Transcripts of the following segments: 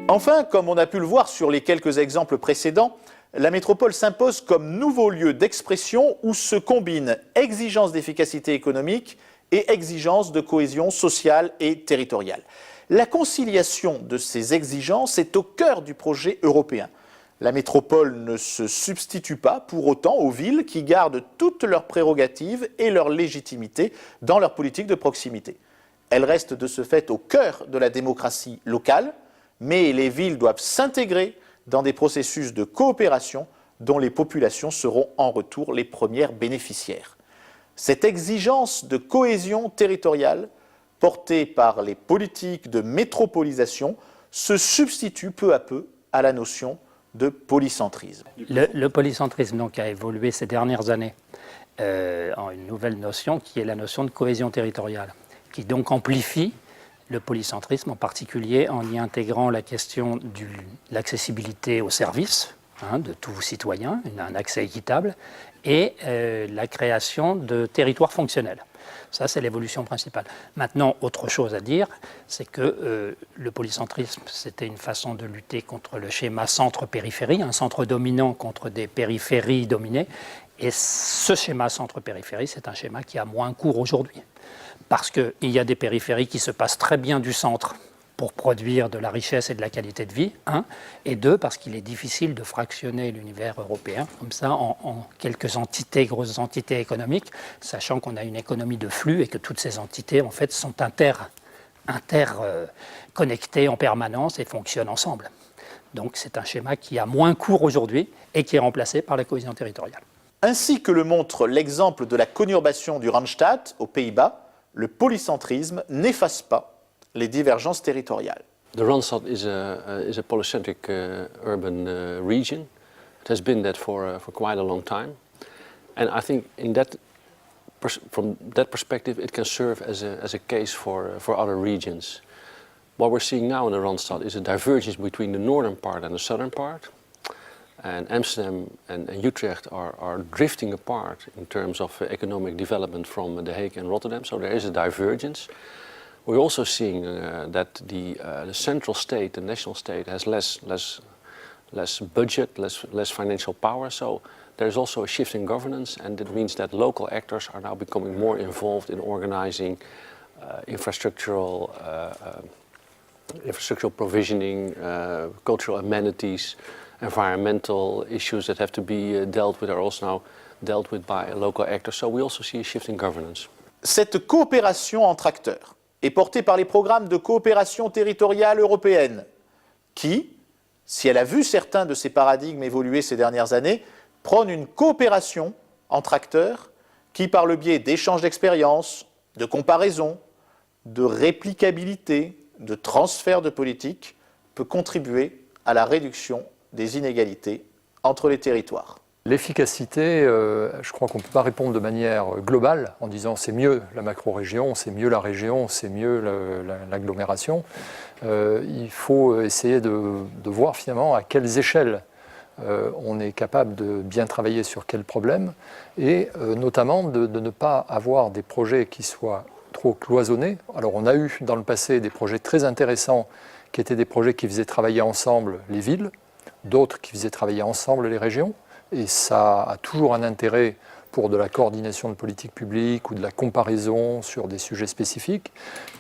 Enfin, comme on a pu le voir sur les quelques exemples précédents, la métropole s'impose comme nouveau lieu d'expression où se combinent exigences d'efficacité économique et exigences de cohésion sociale et territoriale. La conciliation de ces exigences est au cœur du projet européen. La métropole ne se substitue pas pour autant aux villes qui gardent toutes leurs prérogatives et leur légitimité dans leur politique de proximité. Elle reste de ce fait au cœur de la démocratie locale, mais les villes doivent s'intégrer dans des processus de coopération dont les populations seront en retour les premières bénéficiaires. Cette exigence de cohésion territoriale, portée par les politiques de métropolisation, se substitue peu à peu à la notion de polycentrisme. Le polycentrisme donc, a évolué ces dernières années en une nouvelle notion qui est la notion de cohésion territoriale, qui donc amplifie le polycentrisme, en particulier en y intégrant la question de l'accessibilité aux services de tout citoyen, un accès équitable, et la création de territoires fonctionnels. Ça, c'est l'évolution principale. Maintenant, autre chose à dire, c'est que le polycentrisme, c'était une façon de lutter contre le schéma centre-périphérie, un centre dominant contre des périphéries dominées. Et ce schéma centre-périphérie, c'est un schéma qui a moins cours aujourd'hui. Parce qu'il y a des périphéries qui se passent très bien du centre pour produire de la richesse et de la qualité de vie, et deux, parce qu'il est difficile de fractionner l'univers européen comme ça en quelques entités, grosses entités économiques, sachant qu'on a une économie de flux et que toutes ces entités en fait sont interconnectées en permanence et fonctionnent ensemble. Donc c'est un schéma qui a moins cours aujourd'hui et qui est remplacé par la cohésion territoriale. Ainsi que le montre l'exemple de la conurbation du Randstad aux Pays-Bas, le polycentrisme n'efface pas les divergences territoriales. The Randstad is a polycentric urban region. It has been that for quite a long time, and I think from that perspective, it can serve as a case for other regions. What we're seeing now in the Randstad is a divergence between the northern part and the southern part, and Amsterdam and Utrecht are drifting apart in terms of economic development from The Hague and Rotterdam. So there is a divergence. We're also seeing that the central state, the national state, has less budget, less financial power. So there's also a shift in governance, and it means that local actors are now becoming more involved in organizing infrastructural provisioning, cultural amenities, environmental issues that have to be dealt with are also now dealt with by local actors. So we also see a shift in governance. Cette coopération entre acteurs est portée par les programmes de coopération territoriale européenne qui, si elle a vu certains de ces paradigmes évoluer ces dernières années, prônent une coopération entre acteurs qui, par le biais d'échanges d'expériences, de comparaisons, de réplicabilité, de transfert de politique, peut contribuer à la réduction des inégalités entre les territoires. L'efficacité, je crois qu'on ne peut pas répondre de manière globale en disant c'est mieux la macro-région, c'est mieux la région, c'est mieux l'agglomération. Il faut essayer de voir finalement à quelles échelles on est capable de bien travailler sur quels problèmes et notamment de ne pas avoir des projets qui soient trop cloisonnés. Alors on a eu dans le passé des projets très intéressants qui étaient des projets qui faisaient travailler ensemble les villes, d'autres qui faisaient travailler ensemble les régions. Et ça a toujours un intérêt pour de la coordination de politique publique ou de la comparaison sur des sujets spécifiques.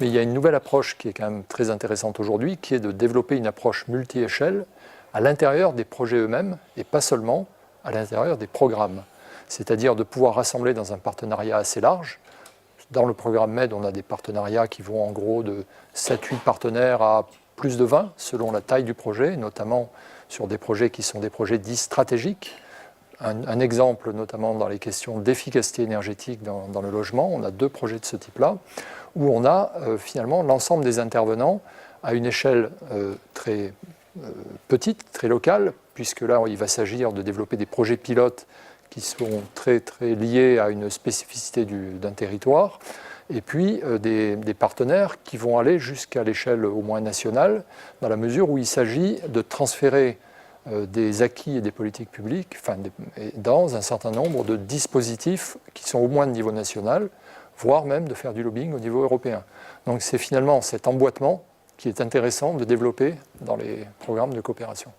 Mais il y a une nouvelle approche qui est quand même très intéressante aujourd'hui, qui est de développer une approche multi-échelle à l'intérieur des projets eux-mêmes et pas seulement à l'intérieur des programmes. C'est-à-dire de pouvoir rassembler dans un partenariat assez large. Dans le programme MED, on a des partenariats qui vont en gros de 7-8 partenaires à plus de 20 selon la taille du projet, notamment sur des projets qui sont des projets dits stratégiques. Un exemple, notamment dans les questions d'efficacité énergétique dans le logement, on a 2 projets de ce type-là, où on a finalement l'ensemble des intervenants à une échelle très petite, très locale, puisque là, il va s'agir de développer des projets pilotes qui sont très, très liés à une spécificité d'un territoire, et puis des partenaires qui vont aller jusqu'à l'échelle au moins nationale, dans la mesure où il s'agit de transférer des acquis et des politiques publiques dans un certain nombre de dispositifs qui sont au moins de niveau national, voire même de faire du lobbying au niveau européen. Donc c'est finalement cet emboîtement qui est intéressant de développer dans les programmes de coopération.